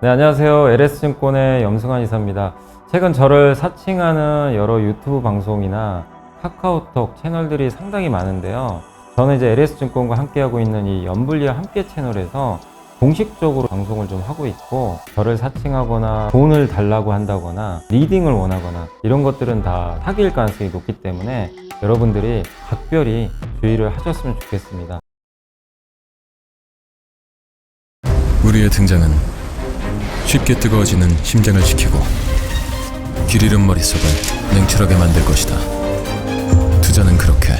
네, 안녕하세요. LS증권의 염승환 이사입니다. 최근 저를 사칭하는 여러 유튜브 방송이나 카카오톡 채널들이 상당히 많은데요. 저는 이제 LS증권과 함께하고 있는 이 연불리와 함께 채널에서 공식적으로 방송을 좀 하고 있고, 저를 사칭하거나 돈을 달라고 한다거나 리딩을 원하거나 이런 것들은 다 사기일 가능성이 높기 때문에 여러분들이 각별히 주의를 하셨으면 좋겠습니다. 우리의 등장은 쉽게 뜨거워지는 심장을 지키고 길 잃은 머릿속을 냉철하게 만들 것이다. 투자는 그렇게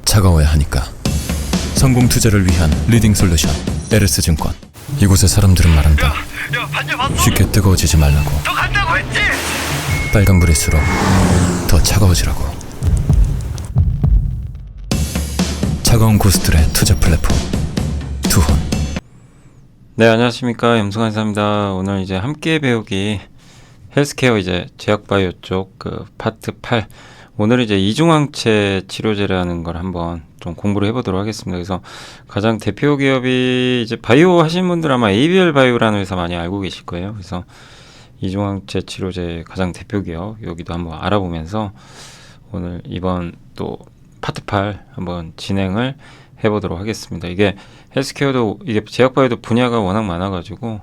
차가워야 하니까. 성공 투자를 위한 리딩 솔루션 LS증권. 이곳의 사람들은 말한다. 쉽게 뜨거워지지 말라고. 더 간다고 했지? 빨강불일수록 더 차가워지라고. 차가운 고수들의 투자 플랫폼 투혼. 네, 안녕하십니까. 염승환 이사입니다. 오늘 이제 함께 배우기 헬스케어 이제 제약바이오 쪽 파트 8. 오늘 이제 이중항체 치료제라는 걸 한번 좀 공부를 해보도록 하겠습니다. 그래서 가장 대표 기업이 이제 바이오 하시는 분들 아마 ABL 바이오라는 회사 많이 알고 계실 거예요. 그래서 이중항체 치료제 가장 대표 기업 여기도 한번 알아보면서 오늘 이번 또 파트 8 한번 진행을 해보도록 하겠습니다. 이게 헬스케어도 이게 제약바이오도 분야가 워낙 많아가지고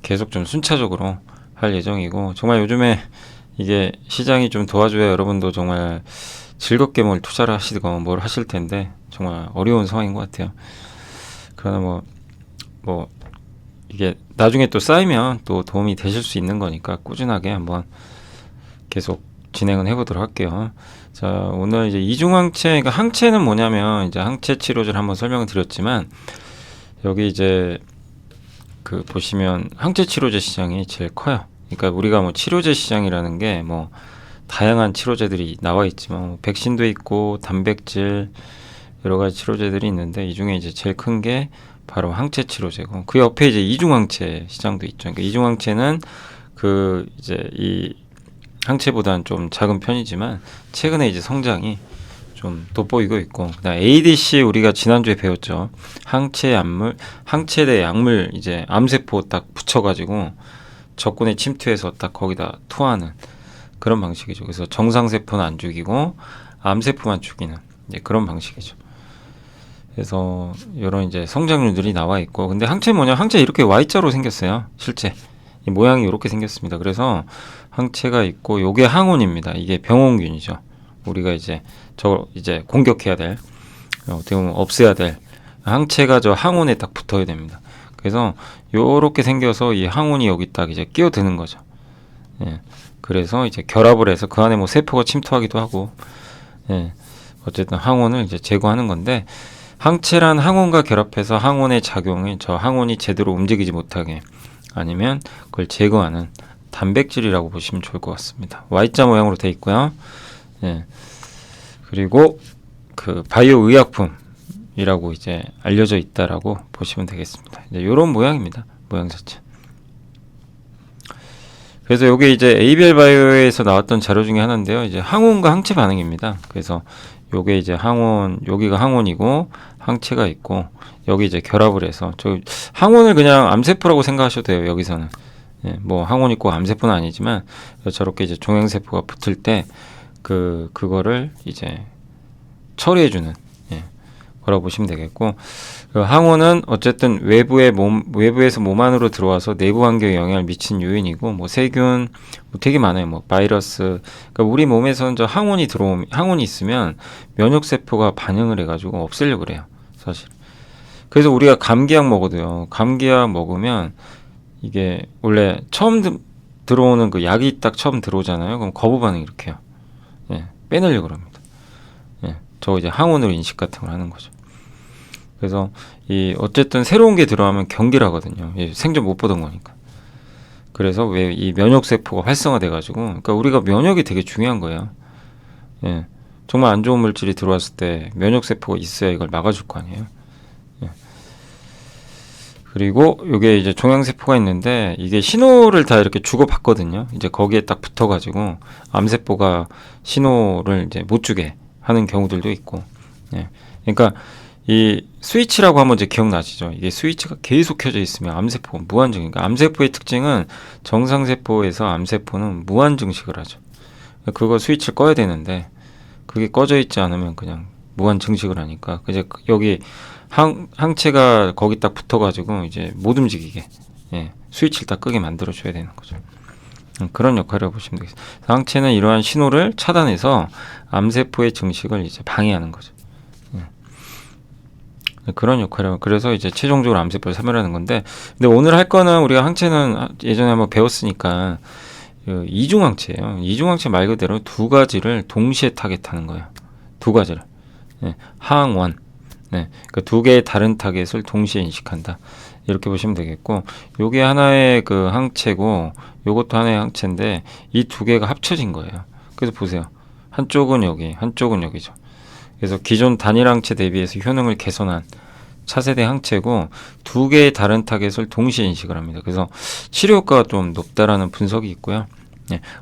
계속 좀 순차적으로 할 예정이고, 정말 요즘에 이게 시장이 좀 도와줘야 여러분도 정말 즐겁게 뭘 투자를 하시건 뭘 하실 텐데 정말 어려운 상황인 것 같아요. 그러나 뭐 이게 나중에 또 쌓이면 또 도움이 되실 수 있는 거니까 꾸준하게 한번 계속 진행은 해보도록 할게요. 자, 오늘 이제 이중항체, 그러니까 항체는 뭐냐면 이제 항체 치료제를 한번 설명을 드렸지만, 여기 이제 보시면 항체 치료제 시장이 제일 커요. 그러니까 우리가 뭐 치료제 시장이라는 게 뭐 다양한 치료제들이 나와 있지만 뭐 백신도 있고 단백질 여러 가지 치료제들이 있는데, 이 중에 이제 제일 큰 게 바로 항체 치료제고, 그 옆에 이제 이중항체 시장도 있죠. 그러니까 이중항체는 이제 이 항체보다는 좀 작은 편이지만 최근에 이제 성장이 좀 돋보이고 있고, 그다음 ADC 우리가 지난주에 배웠죠. 항체 대 약물 이제 암세포 딱 붙여가지고 적군에 침투해서 딱 거기다 투하하는 그런 방식이죠. 그래서 정상세포는 안 죽이고 암세포만 죽이는 그런 방식이죠. 그래서 이런 이제 성장률들이 나와 있고, 근데 항체 뭐냐? 항체 이렇게 Y자로 생겼어요. 실제 이 모양이 이렇게 생겼습니다. 그래서 항체가 있고, 요게 항원입니다. 이게 병원균이죠. 우리가 이제 이제 공격해야 될, 어떻게 보면 없애야 될 항체가 저 항원에 딱 붙어야 됩니다. 그래서 요렇게 생겨서 이 항원이 여기 딱 이제 끼어드는 거죠. 그래서 이제 결합을 해서 그 안에 뭐 세포가 침투하기도 하고, 어쨌든 항원을 이제 제거하는 건데, 항체란 항원과 결합해서 항원의 작용이 저 항원이 제대로 움직이지 못하게, 아니면 그걸 제거하는 단백질이라고 보시면 좋을 것 같습니다. Y자 모양으로 되어 있고요. 그리고 바이오 의약품이라고 이제 알려져 있다라고 보시면 되겠습니다. 이제 이런 모양입니다. 모양 자체. 그래서 이게 이제 ABL 바이오에서 나왔던 자료 중에 하나인데요. 이제 항원과 항체 반응입니다. 그래서 요게 이제 여기가 항원이고 항체가 있고, 여기 이제 결합을 해서 항원을 그냥 암세포라고 생각하셔도 돼요. 여기서는 뭐 항원 있고 암세포는 아니지만 저렇게 이제 종양세포가 붙을 때 그거를 이제 처리해주는 거라고 보시면 되겠고, 항원은 어쨌든 외부에서 몸 안으로 들어와서 내부 환경에 영향을 미친 요인이고, 뭐 세균 되게 많아요. 뭐 바이러스. 그러니까 우리 몸에서는 저 항원이 있으면 면역 세포가 반응을 해가지고 없애려고 그래요, 사실. 그래서 우리가 감기약 먹어도요. 감기약 먹으면 이게 원래 처음 들어오는 그 약이 딱 처음 들어오잖아요. 그럼 거부 반응 이렇게 해요. 빼내려고 합니다. 저 이제 항원으로 인식 같은 걸 하는 거죠. 그래서 어쨌든 새로운 게 들어가면 경계를 하거든요. 생전 못 보던 거니까. 그래서 왜 이 면역 세포가 활성화돼 가지고, 그러니까 우리가 면역이 되게 중요한 거예요. 정말 안 좋은 물질이 들어왔을 때 면역 세포가 있어야 이걸 막아줄 거 아니에요. 그리고 이게 이제 종양세포가 있는데, 이게 신호를 다 이렇게 주고받거든요. 이제 거기에 딱 붙어가지고 암세포가 신호를 이제 못 주게 하는 경우들도 있고, 그러니까 이 스위치라고 하면 이제 기억나시죠? 이게 스위치가 계속 켜져 있으면 암세포가 무한증이니까 암세포의 특징은 정상세포에서 암세포는 무한증식을 하죠. 그거 스위치를 꺼야 되는데 그게 꺼져 있지 않으면 그냥 무한증식을 하니까 이제 여기 항체가 거기 딱 붙어가지고 이제 못 움직이게 스위치를 딱 끄게 만들어줘야 되는 거죠. 그런 역할을 보시면 되겠습니다. 항체는 이러한 신호를 차단해서 암세포의 증식을 이제 방해하는 거죠. 그런 역할을 그래서 이제 최종적으로 암세포를 사멸하는 건데, 근데 오늘 할 거는 우리가 항체는 예전에 한번 배웠으니까 이중항체예요. 이중항체 말 그대로 두 가지를 동시에 타겟하는 거예요. 두 가지를 항원, 그 두 개의 다른 타겟을 동시에 인식한다. 이렇게 보시면 되겠고, 요게 하나의 그 항체고 요것도 하나의 항체인데 이 두 개가 합쳐진 거예요. 그래서 보세요. 한쪽은 여기, 한쪽은 여기죠. 그래서 기존 단일 항체 대비해서 효능을 개선한 차세대 항체고 두 개의 다른 타겟을 동시에 인식을 합니다. 그래서 치료 효과가 좀 높다라는 분석이 있고요.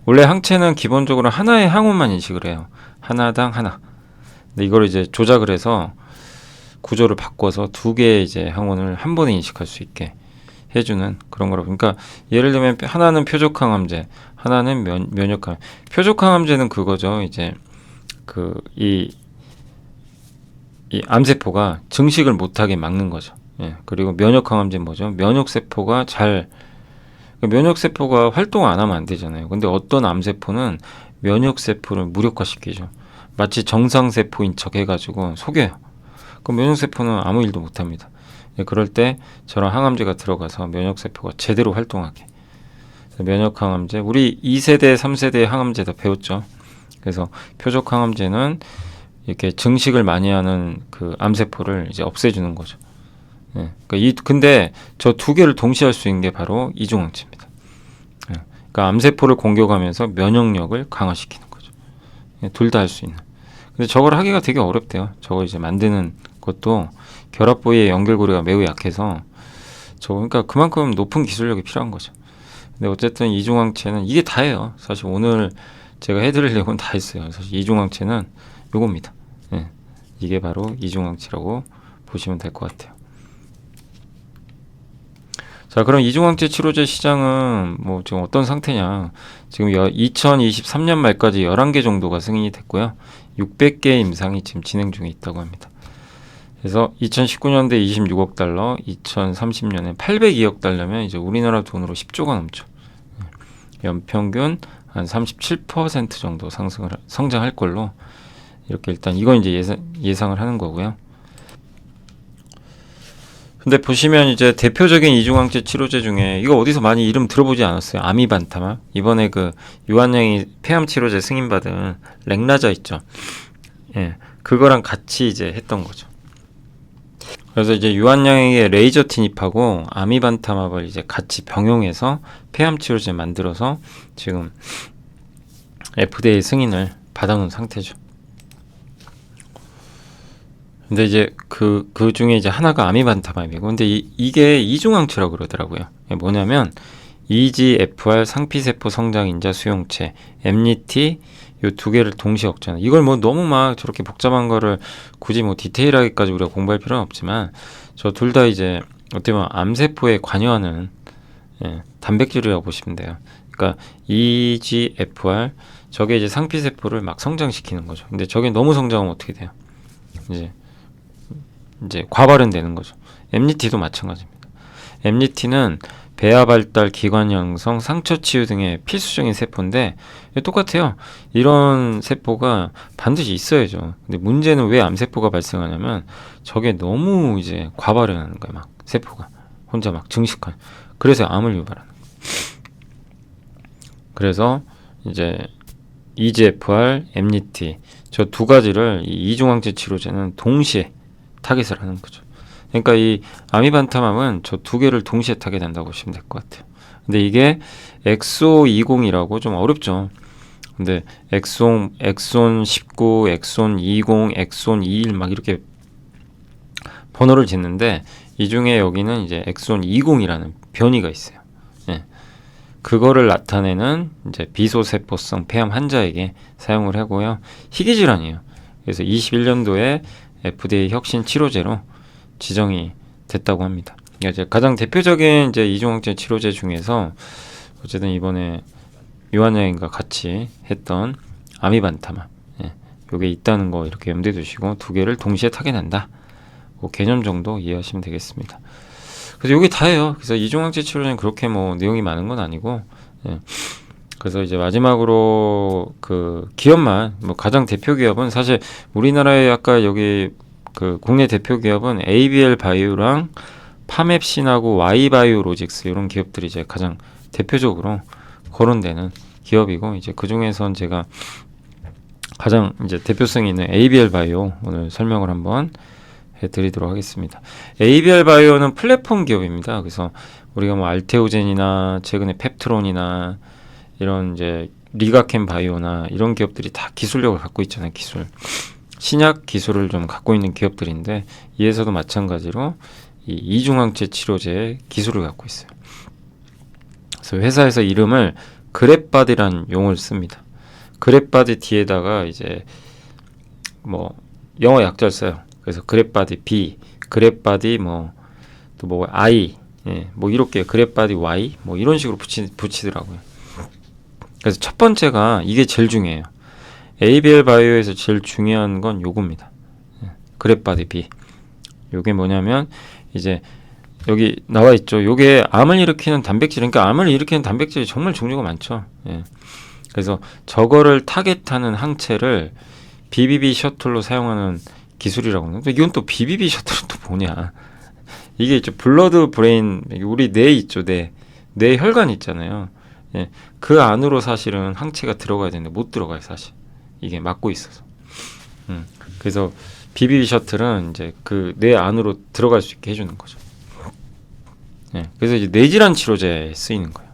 원래 항체는 기본적으로 하나의 항원만 인식을 해요. 하나당 하나. 근데 이걸 이제 조작을 해서 구조를 바꿔서 두 개의 이제 항원을 한 번에 인식할 수 있게 해주는 그런 거라고. 그러니까 예를 들면 하나는 표적항암제, 하나는 면역항. 표적항암제는 그거죠. 이제 이 암세포가 증식을 못하게 막는 거죠. 그리고 면역항암제는 뭐죠? 면역세포가 면역세포가 활동 안 하면 안 되잖아요. 근데 어떤 암세포는 면역세포를 무력화시키죠. 마치 정상세포인 척 해가지고 속여요. 그럼 면역세포는 아무 일도 못합니다. 그럴 때 저런 항암제가 들어가서 면역세포가 제대로 활동하게. 면역항암제, 우리 2세대, 3세대 항암제 다 배웠죠. 그래서 표적항암제는 이렇게 증식을 많이 하는 그 암세포를 이제 없애주는 거죠. 근데 저 두 개를 동시에 할 수 있는 게 바로 이중항체입니다. 그러니까 암세포를 공격하면서 면역력을 강화시키는 거죠. 둘 다 할 수 있는. 근데 저걸 하기가 되게 어렵대요. 저거 이제 만드는 것도 결합 부위의 연결고리가 매우 약해서 그러니까 그만큼 높은 기술력이 필요한 거죠. 근데 어쨌든 이중항체는 이게 다예요. 사실 오늘 제가 해드리려고는 다 했어요. 사실 이중항체는 요겁니다. 이게 바로 이중항체라고 보시면 될 것 같아요. 자, 그럼 이중항체 치료제 시장은 뭐 지금 어떤 상태냐? 지금 2023년 말까지 11개 정도가 승인이 됐고요. 600개 임상이 지금 진행 중에 있다고 합니다. 그래서 2019년대 26억 달러, 2030년에 802억 달러면 이제 우리나라 돈으로 10조가 넘죠. 연평균 한 37% 정도 성장할 걸로 이렇게 일단 이건 이제 예상을 하는 거고요. 근데 보시면 이제 대표적인 이중항체 치료제 중에 이거 어디서 많이 이름 들어보지 않았어요. 아미반타마. 이번에 그 유한양이 폐암 치료제 승인받은 렉나자 있죠. 그거랑 같이 이제 했던 거죠. 그래서 이제 유한양에게 레이저 티닙하고 아미반타맙을 이제 같이 병용해서 폐암 치료제 만들어서 지금 FDA 승인을 받아놓은 상태죠. 근데 이제 그 중에 이제 하나가 아미반타맙이고, 근데 이게 이중항체라고 그러더라고요. 뭐냐면 EGFR 상피세포 성장인자 수용체, MNT 요 두 개를 동시에 억제하는. 이걸 뭐 너무 막 저렇게 복잡한 거를 굳이 뭐 디테일하게까지 우리가 공부할 필요는 없지만 저 둘 다 이제 어떻게 보면 암세포에 관여하는 단백질이라고 보시면 돼요. 그러니까 EGFR 저게 이제 상피세포를 막 성장시키는 거죠. 근데 저게 너무 성장하면 어떻게 돼요? 이제 과발은 되는 거죠. MNT도 마찬가지입니다. MNT는 배아 발달, 기관 형성, 상처 치유 등의 필수적인 세포인데 똑같아요. 이런 세포가 반드시 있어야죠. 근데 문제는 왜 암세포가 발생하냐면 저게 너무 이제 과발을 하는 거예요. 막 세포가 혼자 막 증식한. 그래서 암을 유발하는 거예요. 그래서 이제 EGFR, MNT 저 두 가지를 이 이중항체 치료제는 동시에 타겟을 하는 거죠. 그러니까 이 아미반타맘은 저 두 개를 동시에 타겟한다고 보시면 될 것 같아요. 근데 이게 엑소20이라고 좀 어렵죠. 근데 엑손 19, 엑손 20, 엑손 21 막 이렇게 번호를 짓는데 이 중에 여기는 이제 엑손 20이라는 변이가 있어요. 그거를 나타내는 이제 비소세포성 폐암 환자에게 사용을 하고요. 희귀질환이에요. 그래서 21년도에 FDA 혁신 치료제로 지정이 됐다고 합니다. 그러니까 이제 가장 대표적인 이제 이중항체 치료제 중에서 어쨌든 이번에 유한양인과 같이 했던 아미반타마, 요게 있다는 거 이렇게 염두에 두시고 두 개를 동시에 타겟한다. 그 개념 정도 이해하시면 되겠습니다. 그래서 요게 다예요. 그래서 이중항체 치료제는 그렇게 뭐 내용이 많은 건 아니고, 그래서 이제 마지막으로 그 기업만, 뭐 가장 대표 기업은 사실 우리나라의 아까 여기 그 국내 대표 기업은 ABL 바이오랑 파맵신하고 Y바이오로직스 이런 기업들이 이제 가장 대표적으로 거론되는 기업이고, 이제 그 중에선 제가 가장 이제 대표성이 있는 ABL 바이오 오늘 설명을 한번 해드리도록 하겠습니다. ABL 바이오는 플랫폼 기업입니다. 그래서 우리가 뭐 알테오젠이나 최근에 펩트론이나 이런 이제 리가켄 바이오나 이런 기업들이 다 기술력을 갖고 있잖아요. 신약 기술을 좀 갖고 있는 기업들인데, 이에서도 마찬가지로 이 이중항체 치료제 기술을 갖고 있어요. 그래서 회사에서 이름을 그랩바디라는 용어를 씁니다. 그랩바디 뒤에다가 이제 뭐 영어 약자를 써요. 그래서 그랩바디 B, 그랩바디 뭐 또 뭐 I, 뭐 이렇게 그랩바디 Y 뭐 이런 식으로 붙이더라고요. 그래서 첫 번째가 이게 제일 중요해요. ABL 바이오에서 제일 중요한 건 요겁니다. 그랩바디 B. 요게 뭐냐면 이제 여기 나와 있죠. 요게 암을 일으키는 단백질, 그러니까 암을 일으키는 단백질이 정말 종류가 많죠. 그래서 저거를 타겟하는 항체를 BBB 셔틀로 사용하는 기술이라고 하는데, 이건 또 BBB 셔틀은 또 뭐냐? 이게 있죠. 블러드 브레인, 우리 뇌 있죠. 뇌 혈관 있잖아요. 그 안으로 사실은 항체가 들어가야 되는데 못 들어가요, 사실. 이게 막고 있어서. 그래서 BBB 셔틀은 이제 그 뇌 안으로 들어갈 수 있게 해주는 거죠. 그래서 이제 뇌질환 치료제에 쓰이는 거예요.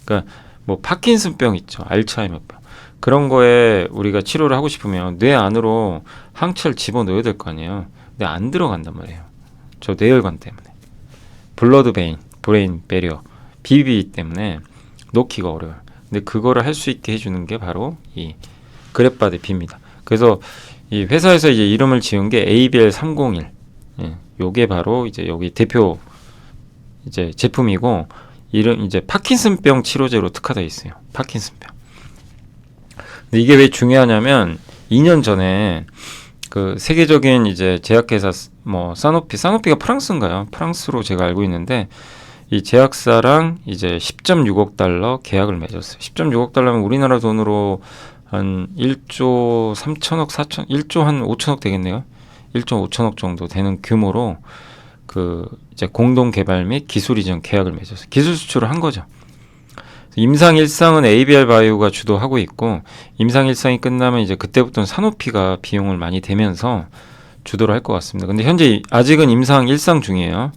그러니까 뭐 파킨슨병 있죠, 알츠하이머병, 그런 거에 우리가 치료를 하고 싶으면 뇌 안으로 항체를 집어넣어야 될 거 아니에요. 근데 안 들어간단 말이에요. 저 뇌혈관 때문에. 블러드 브레인 배리어, BBB 때문에 놓기가 어려워요. 근데 그거를 할 수 있게 해주는 게 바로 이 그랩바디 B입니다. 그래서 이 회사에서 이제 이름을 지은 게 ABL 301. 요게 바로 이제 여기 대표 이제 제품이고, 이름 이제 파킨슨병 치료제로 특화되어 있어요. 파킨슨병. 근데 이게 왜 중요하냐면 2년 전에 그 세계적인 이제 제약회사 뭐 사노피가 프랑스인가요? 프랑스로 제가 알고 있는데, 이 제약사랑 이제 10.6억 달러 계약을 맺었어요. 10.6억 달러면 우리나라 돈으로 한 1조 3천억 4천 1조 한 5천억 되겠네요. 1조 5천억 정도 되는 규모로 그 이제 공동 개발 및 기술 이전 계약을 맺었어요. 기술 수출을 한 거죠. 임상 1상은 ABL 바이오가 주도하고 있고, 임상 1상이 끝나면 이제 그때부터는 사노피가 비용을 많이 대면서 주도를 할 것 같습니다. 근데 현재 아직은 임상 1상 중이에요.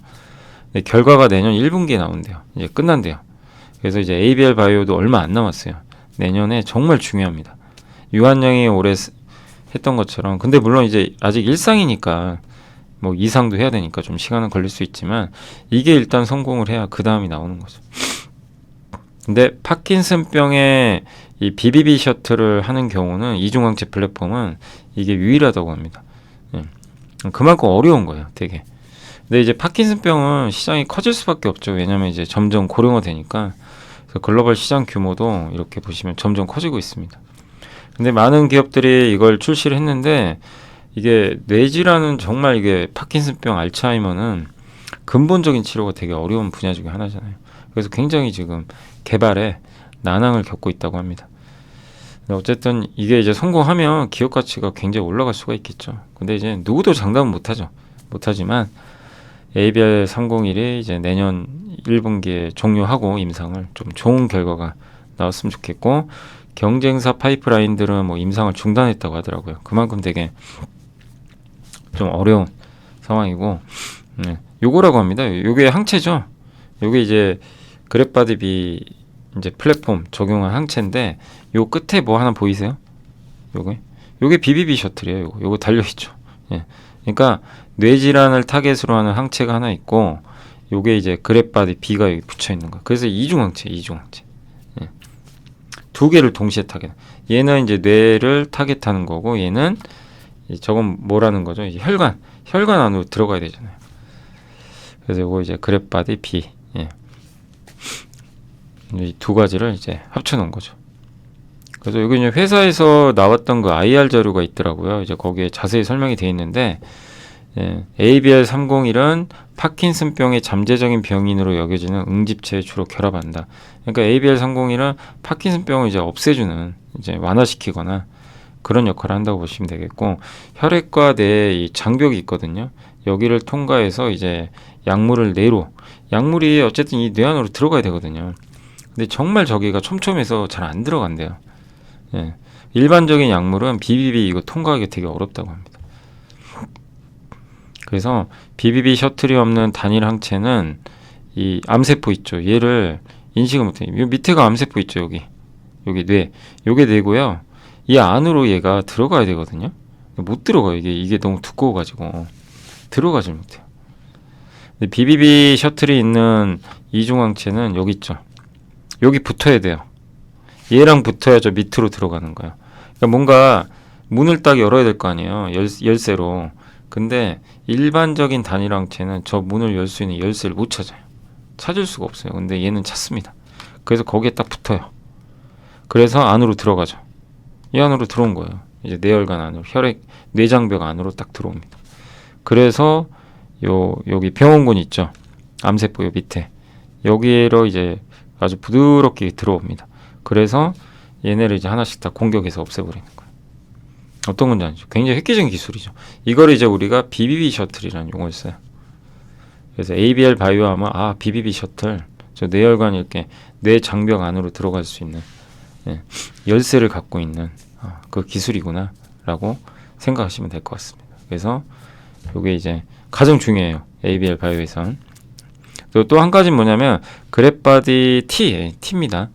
결과가 내년 1분기에 나온대요. 이제 끝난대요. 그래서 이제 ABL 바이오도 얼마 안 남았어요. 내년에 정말 중요합니다. 유한양이 올해 했던 것처럼. 근데 물론 이제 아직 1상이니까 뭐 2상도 해야 되니까 좀 시간은 걸릴 수 있지만, 이게 일단 성공을 해야 그 다음이 나오는 거죠. 근데 파킨슨병의 이 BBB 셔틀을 하는 경우는 이중항체 플랫폼은 이게 유일하다고 합니다. 그만큼 어려운 거예요, 되게. 근데 이제 파킨슨병은 시장이 커질 수밖에 없죠. 왜냐면 이제 점점 고령화되니까. 그래서 글로벌 시장 규모도 이렇게 보시면 점점 커지고 있습니다. 근데 많은 기업들이 이걸 출시를 했는데, 이게 뇌질환은 정말 이게 파킨슨병, 알츠하이머는 근본적인 치료가 되게 어려운 분야 중에 하나잖아요. 그래서 굉장히 지금 개발에 난항을 겪고 있다고 합니다. 근데 어쨌든 이게 이제 성공하면 기업 가치가 굉장히 올라갈 수가 있겠죠. 근데 이제 누구도 장담은 못하지만 ABL 301이 이제 내년 1분기에 종료하고 임상을 좀 좋은 결과가 나왔으면 좋겠고, 경쟁사 파이프라인들은 뭐 임상을 중단했다고 하더라고요. 그만큼 되게 좀 어려운 상황이고, 요거라고 합니다. 요게 항체죠. 요게 이제 그랩바디 B 이제 플랫폼 적용한 항체인데, 요 끝에 뭐 하나 보이세요? 요게 BBB 셔틀이에요. 요거 달려 있죠. 그러니까 뇌질환을 타겟으로 하는 항체가 하나 있고, 요게 이제 그랩바디 B가 여기 붙여 있는 거예요. 그래서 이중항체. 두 개를 동시에 타겟. 얘는 이제 뇌를 타겟하는 거고, 얘는 저건 뭐라는 거죠? 이제 혈관 안으로 들어가야 되잖아요. 그래서 이거 이제 그랩바디 B, 예. 이 두 가지를 이제 합쳐놓은 거죠. 그래서 여기 이제 회사에서 나왔던 그 IR 자료가 있더라고요. 이제 거기에 자세히 설명이 되어 있는데, 예, ABL301은 파킨슨병의 잠재적인 병인으로 여겨지는 응집체에 주로 결합한다. 그러니까 ABL301은 파킨슨병을 이제 없애주는, 이제 완화시키거나 그런 역할을 한다고 보시면 되겠고, 혈액과 뇌에 이 장벽이 있거든요. 여기를 통과해서 이제 약물이 어쨌든 이 뇌 안으로 들어가야 되거든요. 근데 정말 저기가 촘촘해서 잘 안 들어간대요. 예. 일반적인 약물은 BBB 이거 통과하기 되게 어렵다고 합니다. 그래서 BBB 셔틀이 없는 단일 항체는 이 암세포 있죠. 얘를 인식을 못해요. 요 밑에가 암세포 있죠. 여기 뇌. 요게 뇌고요. 이 안으로 얘가 들어가야 되거든요. 못 들어가요. 이게 너무 두꺼워가지고 들어가질 못해요. 근데 BBB 셔틀이 있는 이중항체는 여기 있죠. 여기 붙어야 돼요. 얘랑 붙어야 저 밑으로 들어가는 거예요. 그러니까 뭔가 문을 딱 열어야 될 거 아니에요. 열쇠로. 근데 일반적인 단일항체는 저 문을 열 수 있는 열쇠를 못 찾아요. 찾을 수가 없어요. 근데 얘는 찾습니다. 그래서 거기에 딱 붙어요. 그래서 안으로 들어가죠. 이 안으로 들어온 거예요. 이제 뇌혈관 안으로, 뇌장벽 안으로 딱 들어옵니다. 그래서 여기 병원군 있죠. 암세포 요 밑에. 여기로 이제 아주 부드럽게 들어옵니다. 그래서 얘네를 이제 하나씩 다 공격해서 없애버리는 거예요. 어떤 건지 아니죠. 굉장히 획기적인 기술이죠. 이걸 이제 우리가 BBB 셔틀이라는 용어를 써요. 그래서 ABL 바이오 하면 BBB 셔틀, 저 뇌혈관 이렇게 뇌 장벽 안으로 들어갈 수 있는, 예, 열쇠를 갖고 있는 그 기술이구나 라고 생각하시면 될 것 같습니다. 그래서 이게 이제 가장 중요해요. ABL 바이오에선. 또 한 가지는 뭐냐면 그랩바디 T입니다.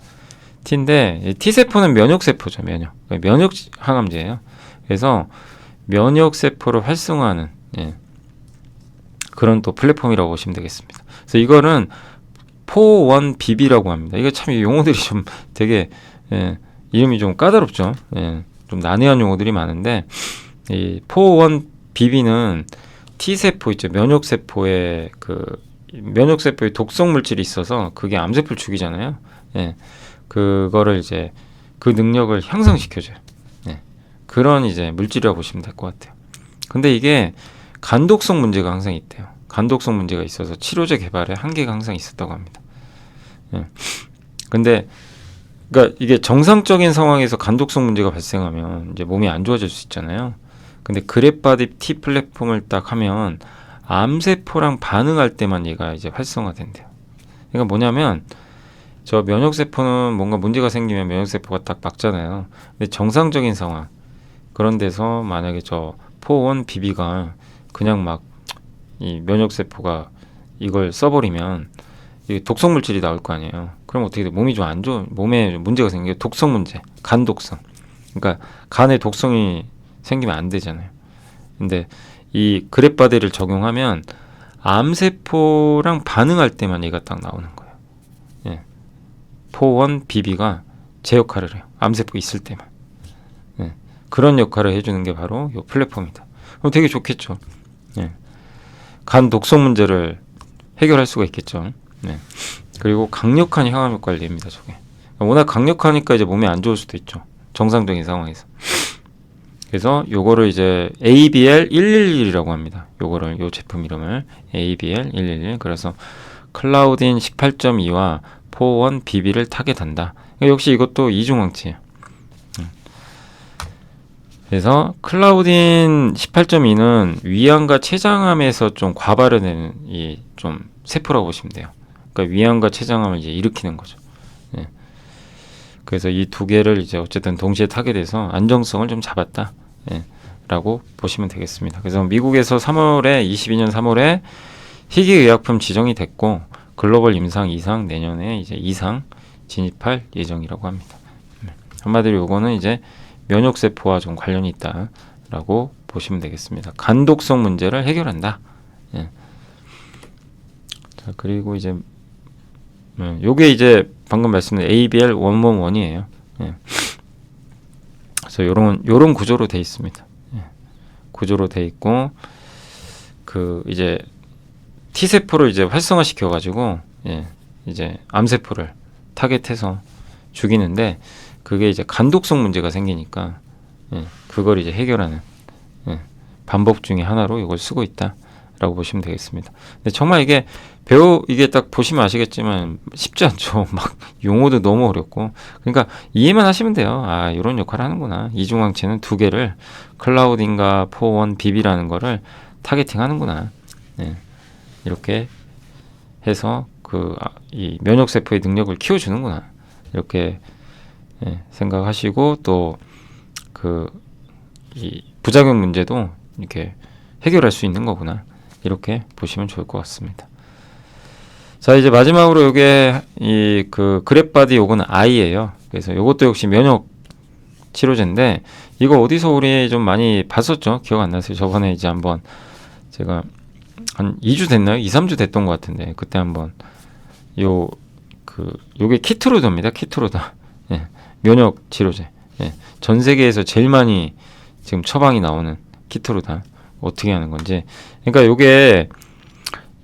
T인데 T세포는 면역세포죠. 면역 항암제예요. 그래서 면역세포를 활성화하는, 예, 그런 또 플랫폼이라고 보시면 되겠습니다. 그래서 이거는 4-1BB라고 합니다. 이거 참 용어들이 좀 되게, 예, 이름이 좀 까다롭죠. 예, 좀 난해한 용어들이 많은데 이 4-1BB는 T세포 있죠. 면역세포의 독성 물질이 있어서 그게 암세포를 죽이잖아요. 예, 그거를 이제 그 능력을 향상시켜줘요. 예, 그런 이제 물질이라고 보시면 될 것 같아요. 근데 이게 간독성 문제가 항상 있대요. 간독성 문제가 있어서 치료제 개발에 한계가 항상 있었다고 합니다. 예. 근데 그러니까 이게 정상적인 상황에서 간독성 문제가 발생하면 이제 몸이 안 좋아질 수 있잖아요. 근데 그랩바디 T 플랫폼을 딱 하면 암세포랑 반응할 때만 얘가 이제 활성화된대요. 그러니까 뭐냐면 저 면역세포는 뭔가 문제가 생기면 면역세포가 딱 막잖아요. 근데 정상적인 상황, 그런 데서 만약에 저 4-1BB가 그냥 막 이 면역세포가 이걸 써버리면 이게 독성 물질이 나올 거 아니에요. 그럼 어떻게 돼? 몸이 좀 안 좋은, 몸에 문제가 생겨요. 독성 문제, 간 독성. 그러니까 간에 독성이 생기면 안 되잖아요. 근데 이 그랩바디를 적용하면 암세포랑 반응할 때만 얘가 딱 나오는 거예요. 예. 4-1BB가 제 역할을 해요. 암세포 있을 때만. 예. 그런 역할을 해주는 게 바로 이 플랫폼이다. 그럼 되게 좋겠죠. 예. 간 독성 문제를 해결할 수가 있겠죠. 네. 그리고 강력한 항암 효과를 냅니다. 저게 워낙 강력하니까 이제 몸에 안 좋을 수도 있죠. 정상적인 상황에서. 그래서 요거를 이제 ABL111이라고 합니다. 요 제품 이름을 ABL111. 그래서 클라우딘 18.2와 4-1BB를 타겟한다. 역시 이것도 이중항체예요. 그래서 클라우딘 18.2는 위암과 췌장암에서 좀 과발을 내는 이 좀 세포라고 보시면 돼요. 그러니까 위암과 췌장암을 이제 일으키는 거죠. 예. 그래서 이 두 개를 이제 어쨌든 동시에 타겟해서 안정성을 좀 잡았다, 예, 라고 보시면 되겠습니다. 그래서 미국에서 22년 3월에 희귀의약품 지정이 됐고 글로벌 임상 2상, 내년에 이제 2상 진입할 예정이라고 합니다. 한마디로 요거는 이제 면역세포와 좀 관련이 있다라고 보시면 되겠습니다. 간독성 문제를 해결한다. 예. 자, 그리고 이제 요게 이제 방금 말씀드린 ABL111이에요. 예. 그래서 요런 구조로 되어 있습니다. 예. 구조로 돼 있고 그 이제 T 세포를 이제 활성화 시켜 가지고 이제 암 세포를 타겟해서 죽이는데 그게 이제 간독성 문제가 생기니까 그걸 이제 해결하는 방법 중에 하나로 이걸 쓰고 있다라고 보시면 되겠습니다. 근데 정말 이게 이게 딱 보시면 아시겠지만 쉽지 않죠. 막 용어도 너무 어렵고 그러니까 이해만 하시면 돼요. 아 이런 역할을 하는구나. 이중항체는 두 개를 클라우딘과 포원 비비라는 거를 타겟팅하는구나. 이렇게 해서 이 면역 세포의 능력을 키워주는구나. 이렇게 생각하시고 또 이 부작용 문제도 이렇게 해결할 수 있는 거구나. 이렇게 보시면 좋을 것 같습니다. 자 이제 마지막으로 요게 이 그랩바디 요거는 I예요. 그래서 요것도 역시 면역 치료제인데 이거 어디서 우리 좀 많이 봤었죠? 기억 안 나세요? 저번에 이제 한번 제가 한 2주 됐나요? 2, 3주 됐던 것 같은데 그때 한번 요게 키트루다입니다. 키트루다. 면역 치료제. 전 세계에서 제일 많이 지금 처방이 나오는 키트루다. 어떻게 하는 건지. 그러니까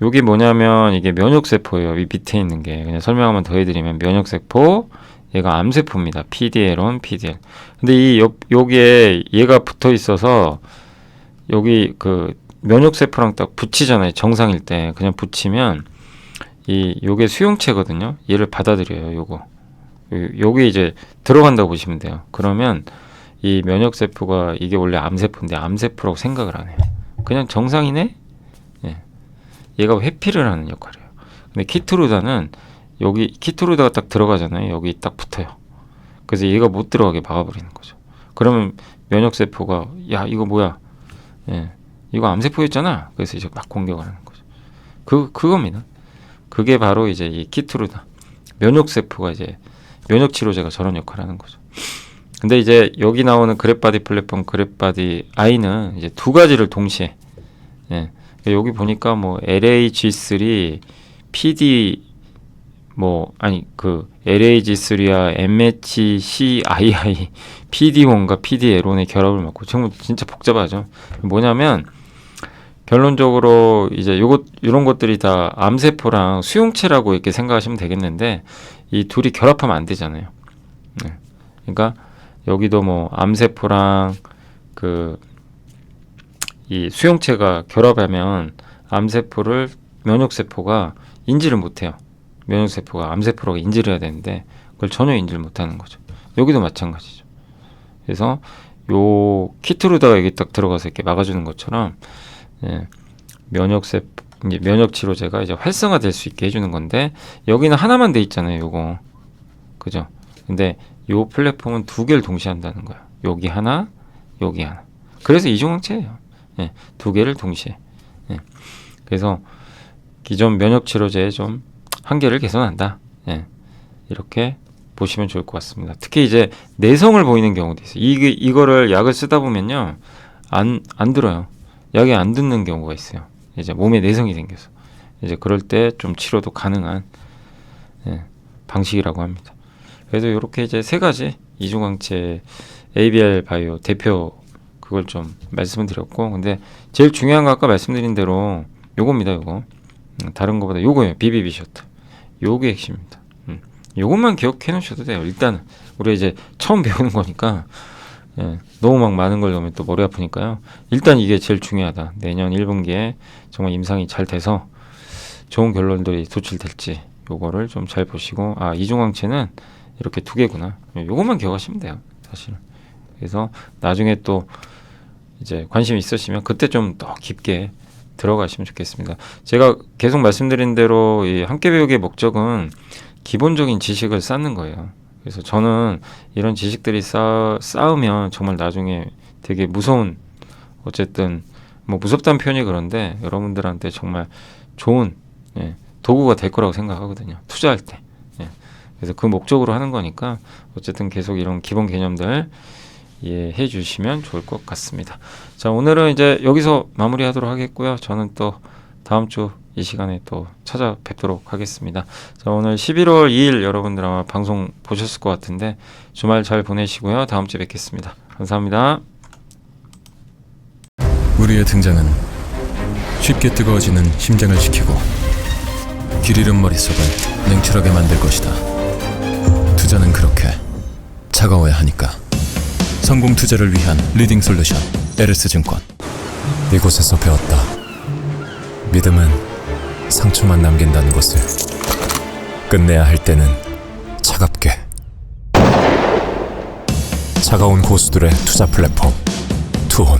요게 뭐냐면 이게 면역 세포예요. 이 밑에 있는 게 그냥 설명 한번 더 해드리면 면역 세포, 얘가 암 세포입니다. PDL1, PDL. 근데 요게 얘가 붙어 있어서 여기 면역 세포랑 딱 붙이잖아요. 정상일 때 그냥 붙이면 요게 수용체거든요. 얘를 받아들여요. 요게 이제 들어간다고 보시면 돼요. 그러면 이 면역 세포가 이게 원래 암 세포인데 암 세포라고 생각을 안 해요. 그냥 정상이네. 얘가 회피를 하는 역할이에요. 근데 키트루다는 여기 키트루다가 딱 들어가잖아요. 여기 딱 붙어요. 그래서 얘가 못 들어가게 막아버리는 거죠. 그러면 면역 세포가 야 이거 뭐야? 이거 암 세포였잖아. 그래서 이제 막 공격을 하는 거죠. 그겁니다. 그게 바로 이제 이 키트루다. 면역 세포가 이제 면역 치료제가 저런 역할을 하는 거죠. 근데 이제 여기 나오는 그랩바디 플랫폼 그랩바디 I는 이제 두 가지를 동시에 여기 보니까 뭐 LAG3, PD LAG3야 MHCII, PD1과 PDL1의 결합을 맞고 정말 진짜 복잡하죠. 뭐냐면 결론적으로 이제 이런 것들이 다 암세포랑 수용체라고 이렇게 생각하시면 되겠는데 이 둘이 결합하면 안 되잖아요. 그러니까 여기도 뭐 암세포랑 이 수용체가 결합하면 암세포를 면역세포가 인지를 못해요. 면역세포가 암세포라고 인지를 해야 되는데 그걸 전혀 인지를 못하는 거죠. 여기도 마찬가지죠. 그래서 요 키트루다가 여기 딱 들어가서 이렇게 막아주는 것처럼 이제 면역 치료제가 이제 활성화될 수 있게 해주는 건데 여기는 하나만 돼 있잖아요. 요거 그죠? 근데 요 플랫폼은 두 개를 동시에 한다는 거야. 여기 하나, 여기 하나. 그래서 이중항체예요. 두 개를 동시에. 그래서 기존 면역 치료제의 좀 한계를 개선한다. 이렇게 보시면 좋을 것 같습니다. 특히 이제 내성을 보이는 경우도 있어요. 이거를 약을 쓰다 보면요, 안 들어요. 약이 안 듣는 경우가 있어요. 이제 몸에 내성이 생겨서 이제 그럴 때 좀 치료도 가능한 방식이라고 합니다. 그래서 이렇게 이제 세 가지 이중항체 ABL 바이오 대표 그걸 좀 말씀을 드렸고, 근데 제일 중요한 거 아까 말씀드린 대로 요겁니다. 요거 다른 거보다 요거예요. BBB 셔틀. 요게 핵심입니다. 요것만 기억해 놓으셔도 돼요. 일단은 우리 이제 처음 배우는 거니까 너무 막 많은 걸 넣으면 또 머리 아프니까요. 일단 이게 제일 중요하다. 내년 1분기에 정말 임상이 잘 돼서 좋은 결론들이 도출될지 요거를 좀 잘 보시고, 아 이중항체는 이렇게 두 개구나. 요것만 기억하시면 돼요. 사실은. 그래서 나중에 또 이제 관심 있으시면 그때 좀 더 깊게 들어가시면 좋겠습니다. 제가 계속 말씀드린 대로 이 함께 배우기의 목적은 기본적인 지식을 쌓는 거예요. 그래서 저는 이런 지식들이 쌓으면 정말 나중에 되게 무서운, 어쨌든 뭐 무섭다는 표현이 그런데 여러분들한테 정말 좋은 도구가 될 거라고 생각하거든요. 투자할 때. 그래서 그 목적으로 하는 거니까 어쨌든 계속 이런 기본 개념들 이해해 주시면 좋을 것 같습니다. 자, 오늘은 이제 여기서 마무리하도록 하겠고요. 저는 또 다음 주 이 시간에 또 찾아뵙도록 하겠습니다. 자, 오늘 11월 2일 여러분들 아마 방송 보셨을 것 같은데 주말 잘 보내시고요. 다음 주에 뵙겠습니다. 감사합니다. 우리의 등장은 쉽게 뜨거워지는 심장을 지키고 길 잃은 머릿속을 냉철하게 만들 것이다. 투자는 그렇게 차가워야 하니까. 성공 투자를 위한 리딩 솔루션 에르스증권. 이곳에서 배웠다. 믿음은 상처만 남긴다는 것을. 끝내야 할 때는 차갑게. 차가운 고수들의 투자 플랫폼 투혼.